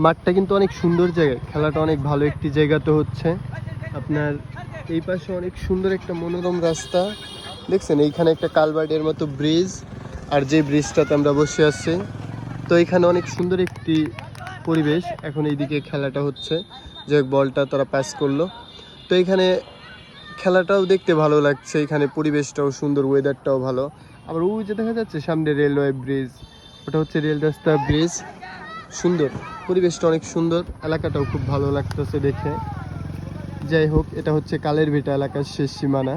মাঠটা কিন্তু অনেক সুন্দর জায়গা, খেলাটা অনেক ভালো একটি জায়গাতে হচ্ছে। আপনার এই পাশে অনেক সুন্দর একটা মনোরম রাস্তা দেখছেন, এইখানে একটা কালভার্টের মতো ব্রিজ, আর যে ব্রিজটাতে আমরা বসে আছি, তো এখানে অনেক সুন্দর একটি পরিবেশ। এখন এইদিকে খেলাটা হচ্ছে, যে বলটা তারা পাস করলো, তো এখানে খেলাটাও দেখতে ভালো লাগছে, এখানে পরিবেশটাও সুন্দর, ওয়েদারটাও ভালো। আবার ওই যে দেখা যাচ্ছে সামনে রেলওয়ে ব্রিজ, ওটা হচ্ছে রেল রাস্তা ব্রিজ, সুন্দর পরিবেশটা, অনেক সুন্দর, এলাকাটাও খুব ভালো লাগতেছে দেখে। যাই হোক, এটা হচ্ছে কালের ভিটা এলাকার শেষ সীমানা,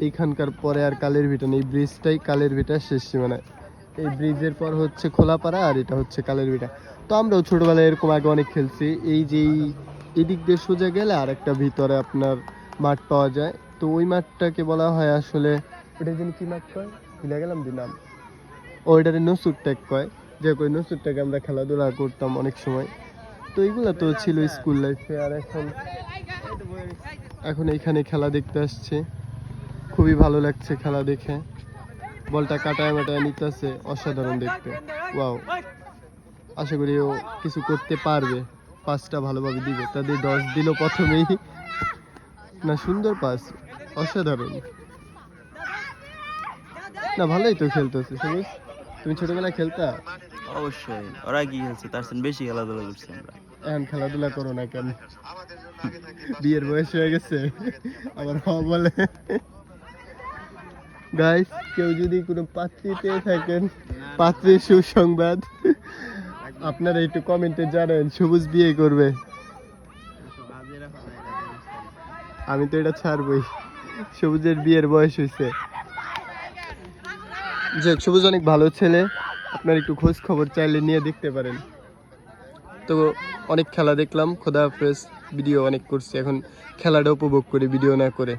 এইখানকার পরে আর কালের ভিটা নেই, ব্রিজটাই কালের ভিটার শেষ সীমানা। এই ব্রিজের পর হচ্ছে খোলাপাড়া, আর এটা হচ্ছে কালের ভিটা। তো আমরাও ছোটবেলায় এরকম আগে অনেক খেলছি। এই যে এদিক দিয়ে সোজা গেলে আর একটা ভিতরে আপনার মাঠ পাওয়া যায়, তো ওই মাঠটাকে বলা হয় আসলে, ওটা যেন কি মাঠ কয়, ভুলে গেলাম দি নাম, ওইটারে নসুর ট্যাগ কয়। যে ওই নসুর ট্যাগে আমরা খেলাধুলা করতাম অনেক সময়। তো এইগুলো তো ছিল স্কুল লাইফে। আর এখন এখন এইখানে খেলা দেখতে আসছে, খুবই ভালো লাগছে খেলা দেখে। বলটা কাটায় মাটায় নিতেছে, অসাধারণ দেখতে, ওয়াও। আশা করি ও কিছু করতে পারবে, পাসটা ভালোভাবে দিবে, তাদের 10 দিল প্রথমেই, না সুন্দর পাস, অসাধারণ। না ভালোই তো খেলতেছে সবুজ, তুমি ছোটবেলায় খেলতা? অবশ্যই, ওরা কি খেলছে তার চেয়ে বেশি খেলাধুলা করছি আমরা। এখন খেলাধুলা করো না কেন? বিয়ের বয়স হয়ে গেছে আবার হওয়া বলে। গাইস, কেউ যদি কোনো পাত্রী পেয়ে থাকেন, পাত্রীর সুসংবাদ আপনারা একটু কমেন্টে জানান, সবুজ বিয়ে করবে। আমি তো এটা ছাড়বই, সবুজের বিয়ের বয়স হয়েছে। যে সবুজ অনেক ভালো ছেলে, আপনার একটু খোঁজ খবর চাইলে নিয়ে দেখতে পারেন। তো অনেক খেলা দেখলাম, খোদা হাফেজ। ভিডিও অনেক করছি, এখন খেলাটা উপভোগ করি ভিডিও না করে।